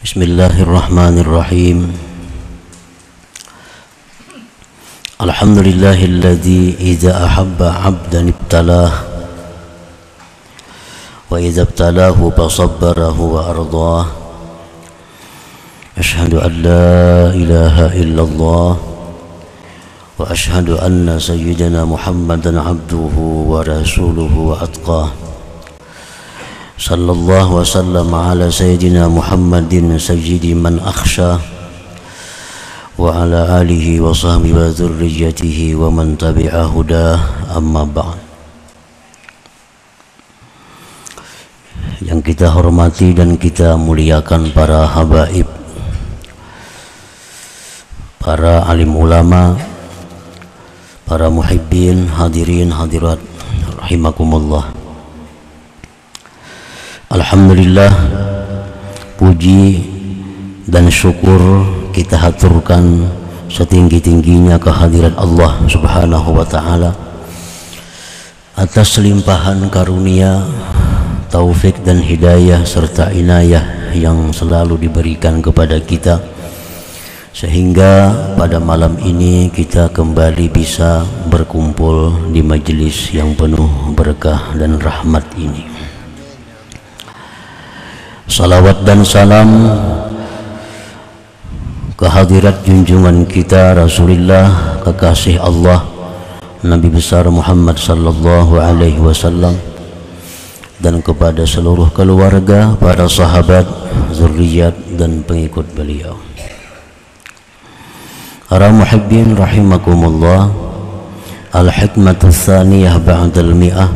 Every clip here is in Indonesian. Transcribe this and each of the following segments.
Bismillahirrahmanirrahim. Alhamdulillahilladzi idza ahabba 'abdan ibtalah wa idza ibtalahu fasabbarahu wa ardah. Asyhadu an la ilaha illallah wa asyhadu anna sayyidana Muhammadan 'abduhu wa rasuluhu wa atqah. Sallallahu wa sallam ala sayyidina Muhammadin sayyidi man akhsha wa ala alihi wa sahbihi wa dzurriyyatihi wa man tabi'a hudah, amma ba'd. Yang kita hormati dan kita muliakan para habaib, para alim ulama, para muhibbin, hadirin hadirat rahimakumullah. Alhamdulillah, puji dan syukur kita haturkan setinggi-tingginya kehadirat Allah Subhanahu wa ta'ala atas limpahan karunia, taufik dan hidayah serta inayah yang selalu diberikan kepada kita, sehingga pada malam ini kita kembali bisa berkumpul di majelis yang penuh berkah dan rahmat ini. Salawat dan salam kehadirat junjungan kita Rasulullah, kekasih Allah, Nabi besar Muhammad sallallahu alaihi wasallam, dan kepada seluruh keluarga, para sahabat, zuriat dan pengikut beliau. Para muhibbin rahimakumullah, al-hikmatu tsaniyah ba'dal mi'ah.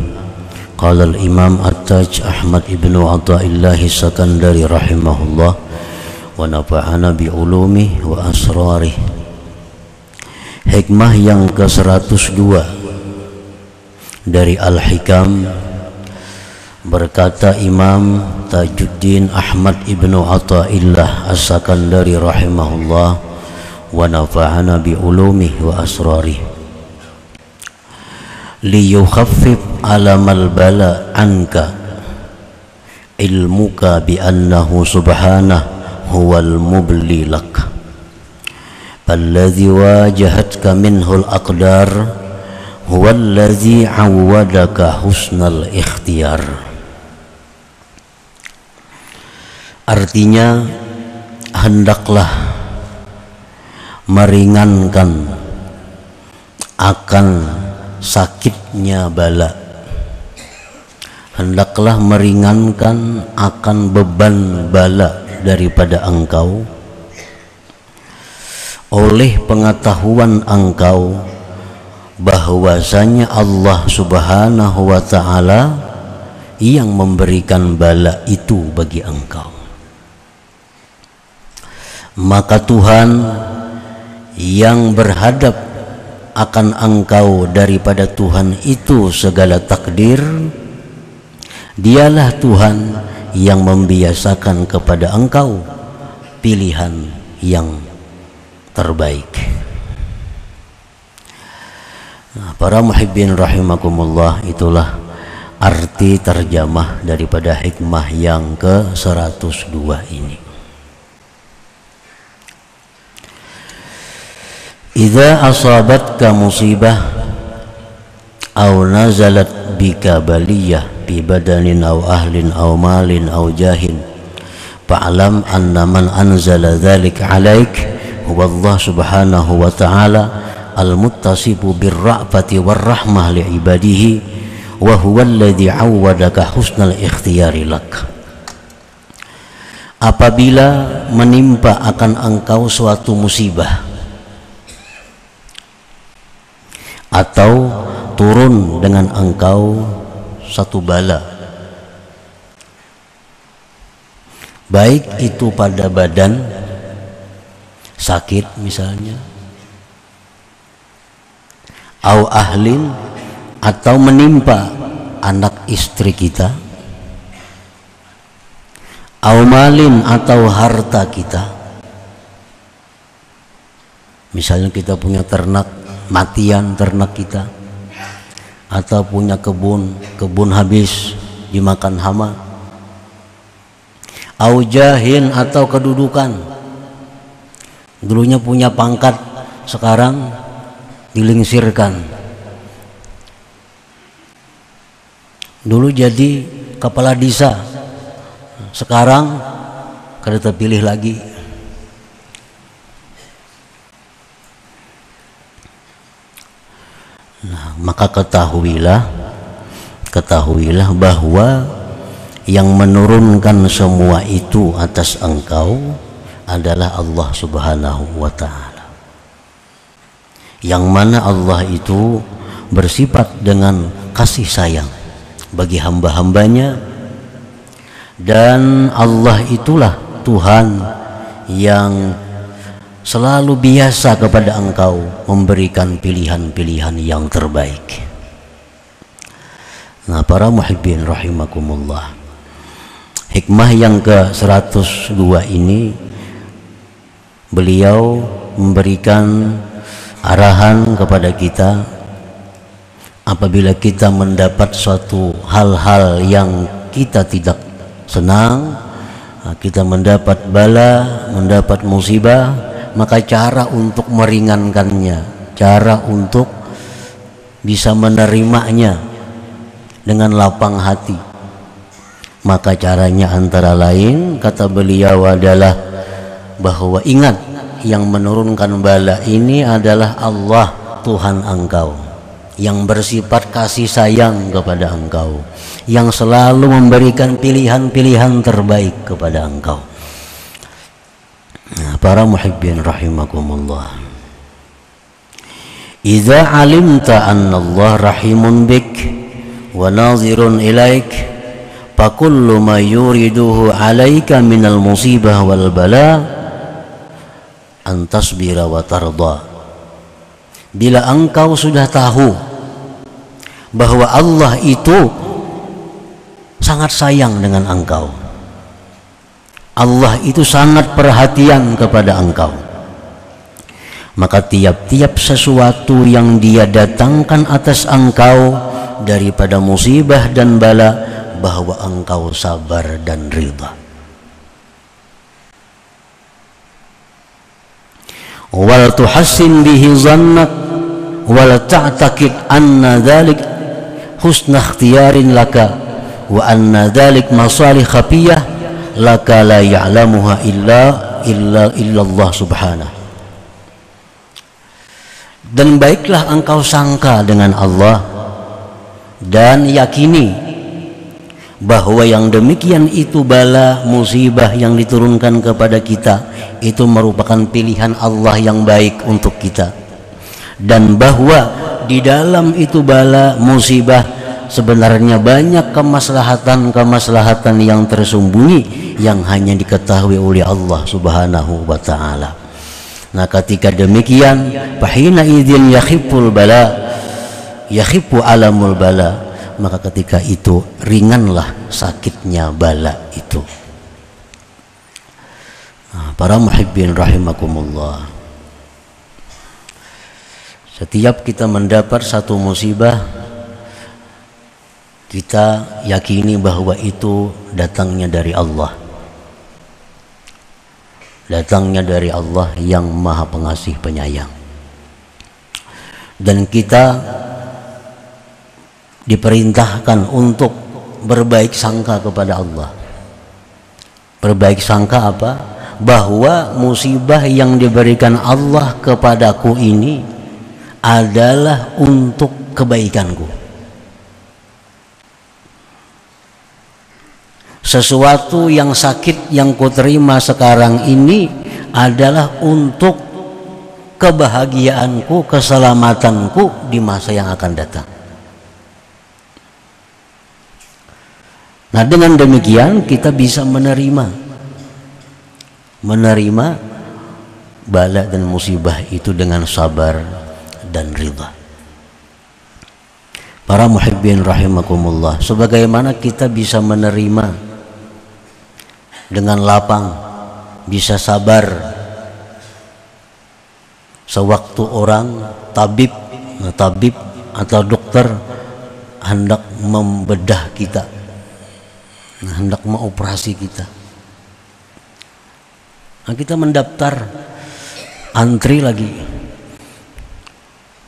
Qala al-Imam At-Taj Ahmad ibnu Athaillah Sakandari rahimahullah wa nafa'ana bi ulumi wa asrarih. Hikmah yang ke-102 dari Al-Hikam, berkata Imam Tajuddin Ahmad ibnu Athaillah As-Sakandari rahimahullah wa nafa'ana bi ulumi wa asrarih. Liyukhaffif alamal bala anka ilmuka bi annahu subhanahu huwal mubli lak alladhi wajahatka minhul aqdar huwallazi awwadaka husnal ikhtiyar. Artinya, hendaklah meringankan akan sakitnya bala, hendaklah meringankan akan beban bala daripada engkau oleh pengetahuan engkau bahwasanya Allah Subhanahu wa ta'ala yang memberikan bala itu bagi engkau. Maka Tuhan yang berhadap akan engkau daripada Tuhan itu segala takdir, dialah Tuhan yang membiasakan kepada engkau pilihan yang terbaik. Nah, para muhibbin rahimakumullah, itulah arti terjemah daripada hikmah yang ke-102 ini. Idza asabatka musibah aw nazalat bika baliyah bi badanin aw ahlin aw malin aw jahin fa'lam anna man anzala dzalika 'alaik huwa Allah Subhanahu wa ta'ala al-muttasifu bir-ra'fati war-rahmah li ibadihi wa huwa alladhi 'awwadaka husnal ikhtiyari lak. Apabila menimpa akan engkau suatu musibah atau turun dengan engkau satu bala, baik itu pada badan sakit misalnya, au ahlin, atau menimpa anak istri kita, au malin, atau harta kita. Misalnya kita punya ternak, matian ternak kita, atau punya kebun habis dimakan hama, au jahin atau kedudukan. Dulunya punya pangkat, sekarang dilingsirkan. Dulu jadi kepala desa, sekarang kada terpilih lagi. Nah, maka ketahuilah bahwa yang menurunkan semua itu atas engkau adalah Allah Subhanahu wa ta'ala, yang mana Allah itu bersifat dengan kasih sayang bagi hamba-hambanya, dan Allah itulah Tuhan yang selalu biasa kepada engkau memberikan pilihan-pilihan yang terbaik. Nah, para muhibbin rahimakumullah, hikmah yang ke-102 ini beliau memberikan arahan kepada kita apabila kita mendapat suatu hal-hal yang kita tidak senang, kita mendapat bala, mendapat musibah, maka cara untuk meringankannya, cara untuk bisa menerimanya dengan lapang hati, maka caranya antara lain, kata beliau, adalah bahwa ingat, yang menurunkan bala ini adalah Allah, Tuhan engkau, yang bersifat kasih sayang kepada engkau, yang selalu memberikan pilihan-pilihan terbaik kepada engkau. Nah, para muhibbin rahimakumullah, idza alimta anna Allah rahimun bik wa nazirun ilaik, fakullu ma yuriduhu alaika minal musibah wal bala antasbira wa tarda. Bila engkau sudah tahu bahwa Allah itu sangat sayang dengan engkau, Allah itu sangat perhatian kepada engkau, maka tiap-tiap sesuatu yang Dia datangkan atas engkau daripada musibah dan bala, bahwa engkau sabar dan ridha. Wal tuhassin bihi zannak wal ta'taqid anna dzalik husna ikhtiyarin laka wa anna dzalik masalih khafiyah laka la ya'lamuha illa Allah subhanahu. Dan baiklah engkau sangka dengan Allah dan yakini bahwa yang demikian itu bala musibah yang diturunkan kepada kita itu merupakan pilihan Allah yang baik untuk kita, dan bahwa di dalam itu bala musibah sebenarnya banyak kemaslahatan yang tersembunyi yang hanya diketahui oleh Allah Subhanahu wa ta'ala. Nah, ketika demikian, fahina idzin yakhiful bala, yakhifu alamul bala, maka ketika itu ringanlah sakitnya bala itu. Nah, para muhibbin rahimakumullah, setiap kita mendapat satu musibah, kita yakini bahwa itu datangnya dari Allah, datangnya dari Allah yang Maha Pengasih Penyayang, dan kita diperintahkan untuk berbaik sangka kepada Allah. Berbaik sangka apa? Bahwa musibah yang diberikan Allah kepadaku ini adalah untuk kebaikanku. Sesuatu yang sakit yang kuterima sekarang ini adalah untuk kebahagiaanku, keselamatanku di masa yang akan datang. Nah, dengan demikian kita bisa menerima bala dan musibah itu dengan sabar dan ridha. Para muhibbin rahimakumullah, sebagaimana kita bisa menerima dengan lapang, bisa sabar sewaktu orang tabib atau dokter hendak membedah kita, hendak mengoperasi kita, Nah, kita mendaftar, antri lagi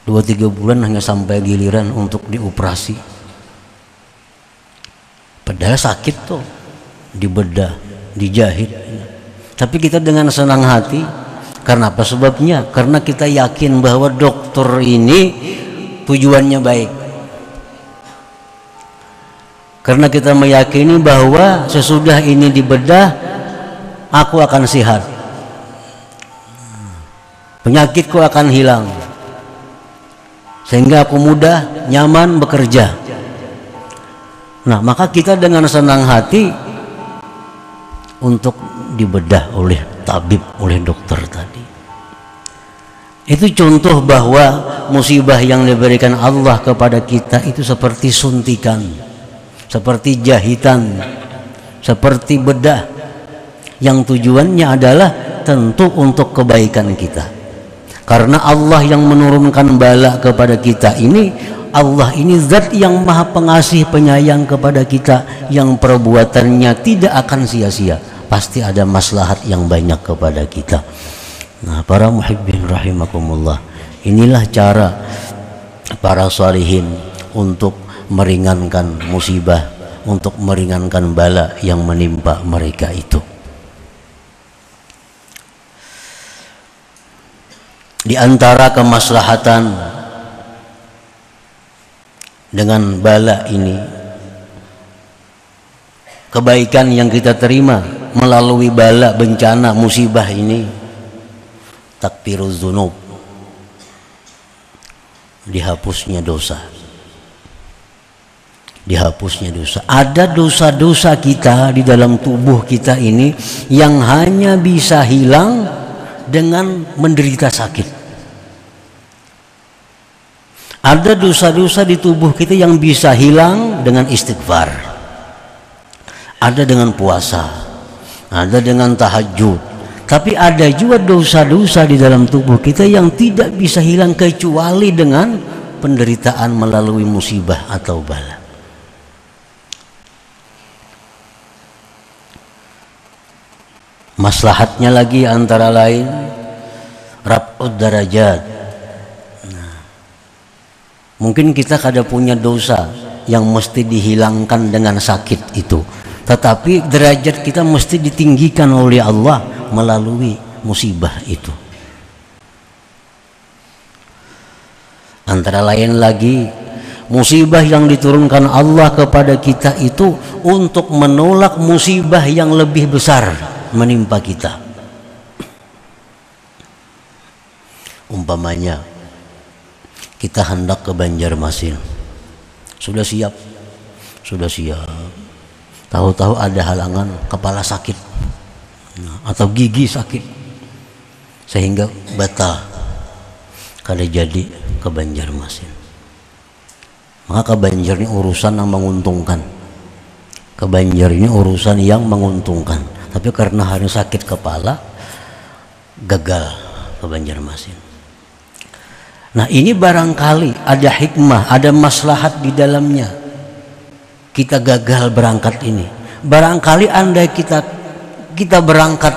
2-3 bulan hanya sampai giliran untuk dioperasi. Padahal sakit tuh, dibedah, dijahit. Tapi kita dengan senang hati. Karena apa sebabnya? Karena kita yakin bahwa dokter ini tujuannya baik. Karena kita meyakini bahwa sesudah ini dibedah, aku akan sehat, penyakitku akan hilang, sehingga aku mudah, nyaman bekerja. Nah, maka kita dengan senang hati untuk dibedah oleh tabib, oleh dokter tadi. Itu contoh bahwa musibah yang diberikan Allah kepada kita itu seperti suntikan, seperti jahitan, seperti bedah, yang tujuannya adalah tentu untuk kebaikan kita. Karena Allah yang menurunkan bala kepada kita ini, Allah ini zat yang maha pengasih penyayang kepada kita, yang perbuatannya tidak akan sia-sia, pasti ada maslahat yang banyak kepada kita. Nah, para muhibbin rahimakumullah, inilah cara para shalihin untuk meringankan musibah, untuk meringankan bala yang menimpa mereka itu. Di antara kemaslahatan dengan bala ini, kebaikan yang kita terima melalui bala, bencana, musibah ini, takfiruz dzunub, dihapusnya dosa. Dihapusnya dosa. Ada dosa-dosa kita di dalam tubuh kita ini yang hanya bisa hilang dengan menderita sakit. Ada dosa-dosa di tubuh kita yang bisa hilang dengan istighfar, ada dengan puasa, ada dengan tahajud. Tapi ada juga dosa-dosa di dalam tubuh kita yang tidak bisa hilang kecuali dengan penderitaan melalui musibah atau bala. Maslahatnya lagi antara lain raf'ud darajat. Mungkin kita kada punya dosa yang mesti dihilangkan dengan sakit itu, tetapi derajat kita mesti ditinggikan oleh Allah melalui musibah itu. Antara lain lagi, musibah yang diturunkan Allah kepada kita itu untuk menolak musibah yang lebih besar menimpa kita. Umpamanya kita hendak ke Banjarmasin, sudah siap, tahu-tahu ada halangan, kepala sakit atau gigi sakit, sehingga batal, kada jadi ke Banjarmasin. Maka ke Banjar ini urusan yang menguntungkan, ke Banjar ini urusan yang menguntungkan, tapi karena harus sakit kepala, gagal ke Banjarmasin. Nah, ini barangkali ada hikmah, ada maslahat di dalamnya. Kita gagal berangkat ini. Barangkali andai kita berangkat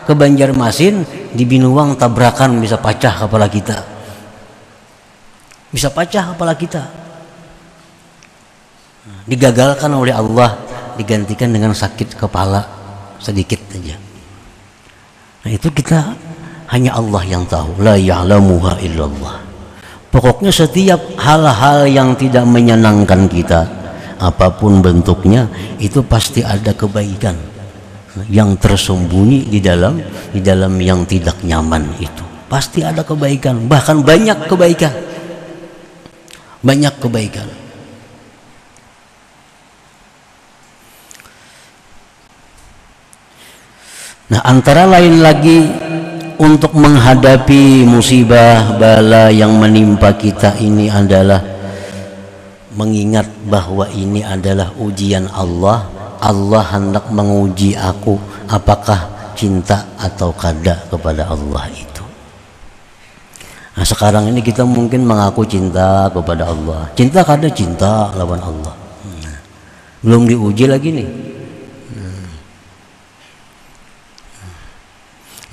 ke Banjarmasin, di Binuang tabrakan bisa pecah kepala kita. Bisa pecah kepala kita. Digagalkan oleh Allah, digantikan dengan sakit kepala sedikit saja. Nah, itu kita hanya Allah yang tahu. La ya'lamuha illallah. Pokoknya setiap hal-hal yang tidak menyenangkan kita, apapun bentuknya, itu pasti ada kebaikan yang tersembunyi di dalam yang tidak nyaman itu. Pasti ada kebaikan, bahkan banyak kebaikan. Banyak kebaikan. Nah, antara lain lagi, untuk menghadapi musibah bala yang menimpa kita ini adalah mengingat bahwa ini adalah ujian Allah. Allah hendak menguji aku, apakah cinta atau kada kepada Allah itu. Nah, sekarang ini kita mungkin mengaku cinta kepada Allah, cinta kada cinta lawan Allah. Belum diuji lagi nih.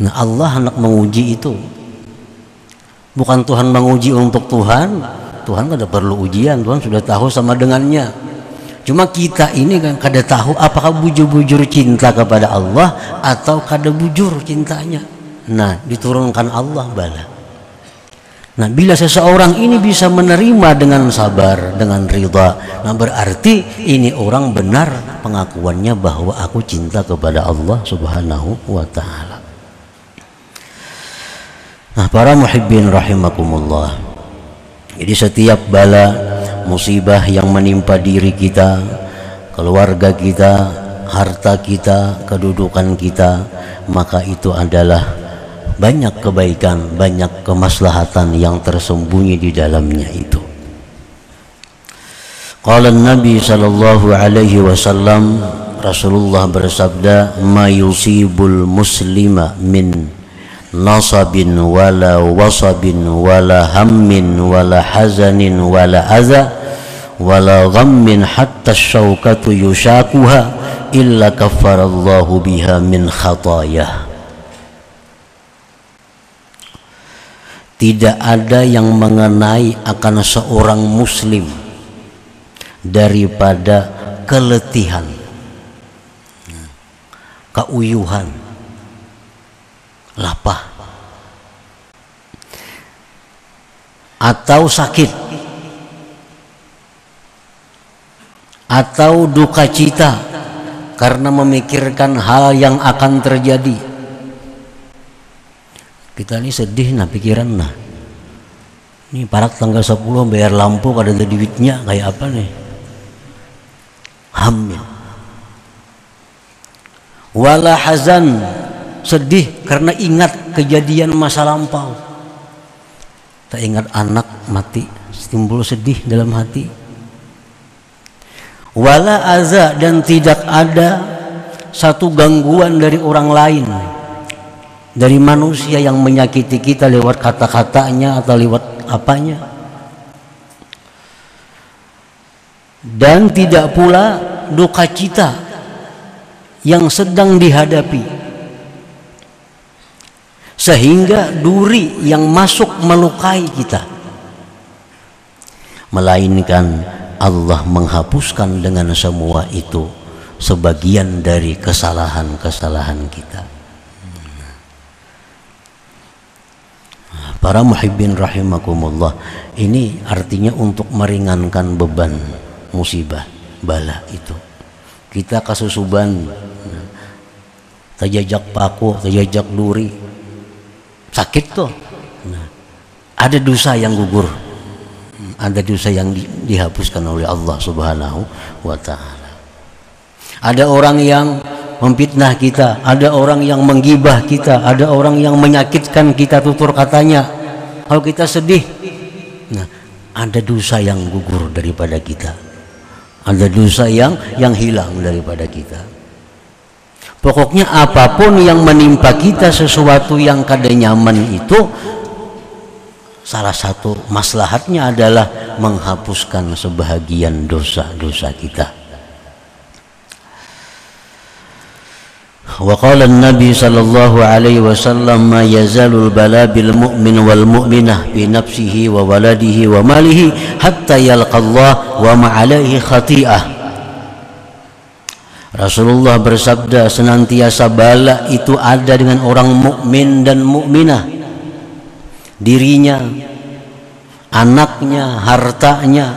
Nah, Allah hendak menguji itu. Bukan Tuhan menguji untuk Tuhan. Tuhan kada perlu ujian, Tuhan sudah tahu sama dengannya. Cuma kita ini kan kada tahu apakah bujur-bujur cinta kepada Allah atau kada bujur cintanya. Nah, diturunkan Allah bala. Nah, bila seseorang ini bisa menerima dengan sabar, dengan ridha, nah berarti ini orang benar pengakuannya bahwa aku cinta kepada Allah Subhanahu wa ta'ala. Nah, para muhibbin rahimakumullah. Jadi setiap bala, musibah yang menimpa diri kita, keluarga kita, harta kita, kedudukan kita, maka itu adalah banyak kebaikan, banyak kemaslahatan yang tersembunyi di dalamnya itu. Qala Nabi sallallahu alaihi wasallam, Rasulullah bersabda, "Ma yusibul muslima min nasabin wala wasabin wala hammin wala hazanin wala adza wala ghammin hatta syaukatu yushakuha illa kaffarallahu biha min khatayah." Tidak ada yang mengenai akan seorang muslim daripada keletihan, keuyuhan, lapah, atau sakit, atau duka cita karena memikirkan hal yang akan terjadi. Kita ini sedih nah pikiran nah. Ini parak tanggal 10 bayar lampu kada ada duitnya kayak apa nih? Hamil. Wala hazan, sedih karena ingat kejadian masa lampau. Tak ingat anak mati, timbul sedih dalam hati. Wala aza, dan tidak ada satu gangguan dari orang lain, dari manusia yang menyakiti kita lewat kata-katanya atau lewat apanya, dan tidak pula duka cita yang sedang dihadapi sehingga duri yang masuk melukai kita, melainkan Allah menghapuskan dengan semua itu sebagian dari kesalahan-kesalahan kita. Para muhibbin rahimakumullah, ini artinya untuk meringankan beban musibah bala itu. Kita kasusuban, terjajak paku, terjajak duri, sakit tuh. Nah, ada dosa yang gugur, ada dosa yang dihapuskan oleh Allah Subhanahu wa ta'ala. Ada orang yang memfitnah kita, ada orang yang menggibah kita, ada orang yang menyakitkan kita tutur katanya. Kalau kita sedih, nah, ada dosa yang gugur daripada kita, ada dosa yang hilang daripada kita. Pokoknya apapun yang menimpa kita, sesuatu yang kada nyaman itu, salah satu maslahatnya adalah menghapuskan sebahagian dosa-dosa kita. Wa qala an-nabi sallallahu alaihi wasallam, ma yazalul bala bil mu'min wal mu'minah bi nafsihi wa waladihi wa malihi hatta yalqa Allah wa ma alaihi khati'ah. Rasulullah bersabda, senantiasa bala itu ada dengan orang mukmin dan mukminah, dirinya, anaknya, hartanya,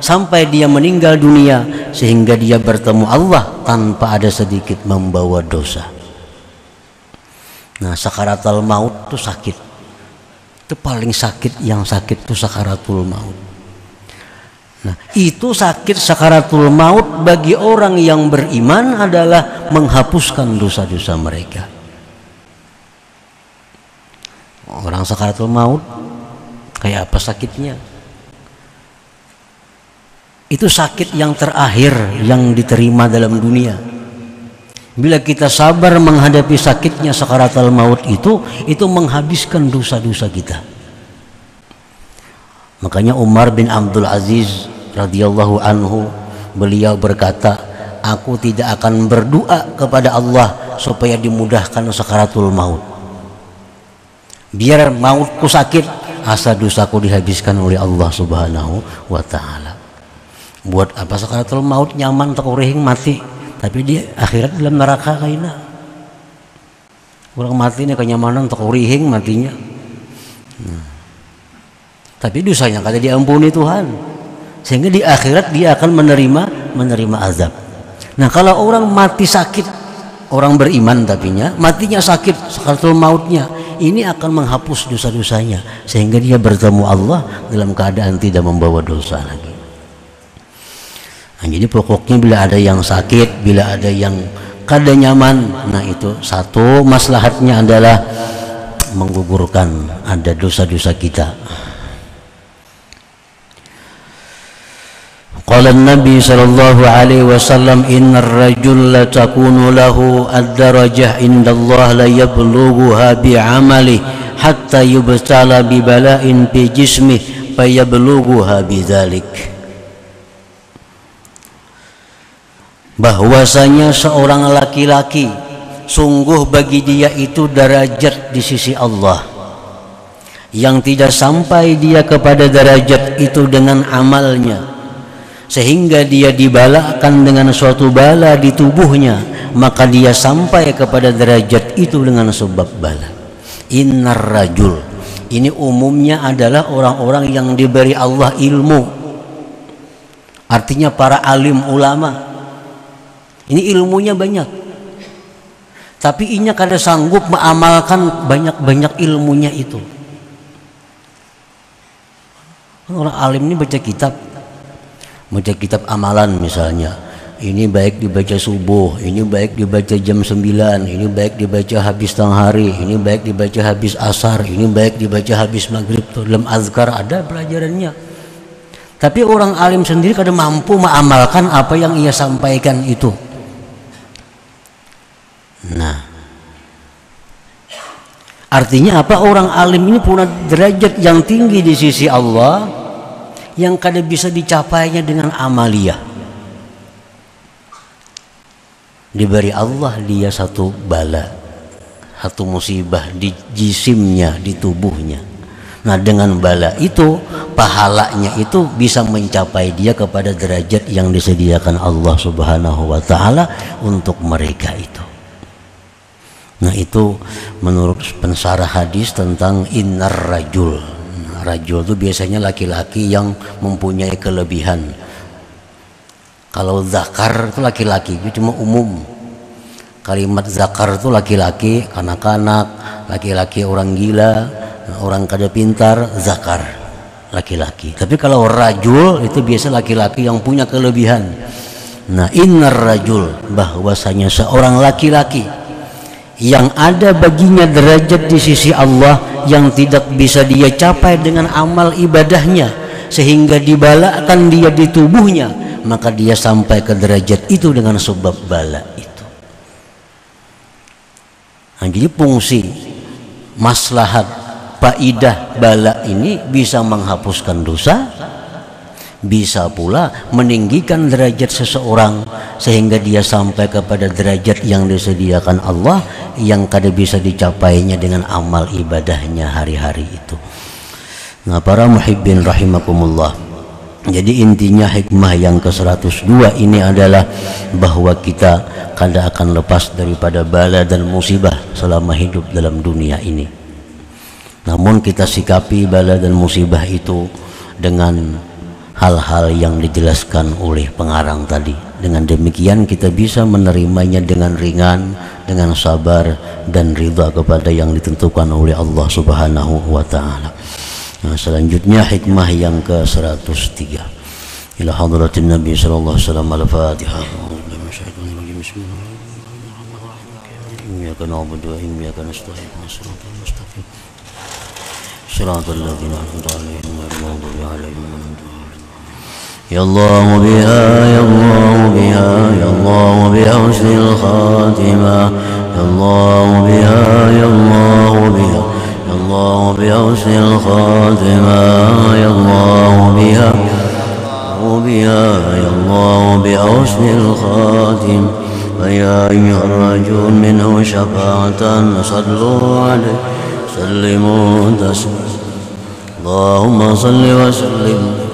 sampai dia meninggal dunia, sehingga dia bertemu Allah tanpa ada sedikit membawa dosa. Nah, sakaratul maut itu sakit, itu paling sakit, yang sakit itu sakaratul maut. Nah, itu sakit sakaratul maut bagi orang yang beriman adalah menghapuskan dosa-dosa mereka. Orang sakaratul maut kayak apa sakitnya? Itu sakit yang terakhir yang diterima dalam dunia. Bila kita sabar menghadapi sakitnya sakaratul maut itu menghabiskan dosa-dosa kita. Makanya Umar bin Abdul Aziz radhiyallahu anhu, beliau berkata, aku tidak akan berdoa kepada Allah supaya dimudahkan sakaratul maut. biar mautku sakit, asa dosaku dihabiskan oleh Allah Subhanahu wa taala. Buat apa sakaratul maut nyaman tak urang mati, tapi dia akhirat dalam neraka kaina. Orang mati ini kenyamanan tak urang matinya. Tapi dosanya kada diampuni Tuhan, sehingga di akhirat dia akan menerima azab. Nah, kalau orang mati sakit, orang beriman tapinya matinya sakit sakaratul mautnya, ini akan menghapus dosa-dosanya sehingga dia bertemu Allah dalam keadaan tidak membawa dosa lagi. Nah, jadi pokoknya bila ada yang sakit, bila ada yang kada nyaman, nah itu satu maslahatnya adalah menggugurkan ada dosa-dosa kita. Qala Nabi sallallahu alaihi wasallam, innar rajul la takunu lahu ad-darajah indallah la yablughuha bi'amali hatta yubtala bi bala'in fi jismihi fayablughuha bidzalik. Bahwasanya seorang laki-laki sungguh bagi dia itu derajat di sisi Allah yang tidak sampai dia kepada derajat itu dengan amalnya, sehingga dia dibalakan dengan suatu bala di tubuhnya, maka dia sampai kepada derajat itu dengan sebab bala. Innar rajul, ini umumnya adalah orang-orang yang diberi Allah ilmu, artinya para alim ulama. Ini ilmunya banyak, tapi inya kada sanggup mengamalkan banyak-banyak ilmunya itu. Orang alim ini baca kitab amalan misalnya, ini baik dibaca subuh, ini baik dibaca jam 9, ini baik dibaca habis tengah hari, ini baik dibaca habis asar, ini baik dibaca habis maghrib. Dalam azkar ada pelajarannya, tapi orang alim sendiri kada mampu mengamalkan apa yang ia sampaikan itu. Nah, artinya apa? Orang alim ini punya derajat yang tinggi di sisi Allah yang kada bisa dicapainya dengan amalia. Diberi Allah dia satu bala, satu musibah di jisimnya, di tubuhnya. Nah, dengan bala itu, pahalanya itu bisa mencapai dia kepada derajat yang disediakan Allah Subhanahu wa taala untuk mereka itu. Nah, itu menurut pensarah hadis tentang innar rajul. Rajul itu biasanya laki-laki yang mempunyai kelebihan. Kalau zakar itu laki-laki, itu cuma umum. Kalimat zakar itu laki-laki, kanak-kanak, laki-laki orang gila, orang kada pintar, zakar laki-laki. Tapi kalau rajul itu biasa laki-laki yang punya kelebihan. Nah, innar rajul, bahwasanya seorang laki-laki yang ada baginya derajat di sisi Allah yang tidak bisa dia capai dengan amal ibadahnya, sehingga dibalakan dia di tubuhnya, maka dia sampai ke derajat itu dengan sebab bala itu. Nah, jadi fungsi maslahat faidah bala ini bisa menghapuskan dosa, bisa pula meninggikan derajat seseorang sehingga dia sampai kepada derajat yang disediakan Allah yang kada bisa dicapainya dengan amal ibadahnya hari-hari itu. Nah, para muhibbin rahimakumullah, jadi intinya hikmah yang ke-102 ini adalah bahwa kita kada akan lepas daripada bala dan musibah selama hidup dalam dunia ini. Namun kita sikapi bala dan musibah itu dengan hal-hal yang dijelaskan oleh pengarang tadi. Dengan demikian kita bisa menerimanya dengan ringan, dengan sabar dan ridha kepada yang ditentukan oleh Allah Subhanahu wa taala. Nah, selanjutnya hikmah yang ke-103. Ila hadratin Nabi sallallahu alaihi wasallam, al-Fatihah. Iyyaka na'budu wa iyyaka nasta'in. Shiratal ladzina an'amta 'alaihim ghairil maghdubi 'alaihim waladdallin. Ya Allah biha, ya Allah biha, ya Allah biha husnul khatimah. Ya Allah biha, ya Allah biha, ya Allah biha husnul khatimah. Ya Allah biha, biha, ya Allah biha husnul khatimah. Wa ya ayyuhar rajul minhu syafa'atan sallu alaihi سلموا تسليما اللهم صل وسلم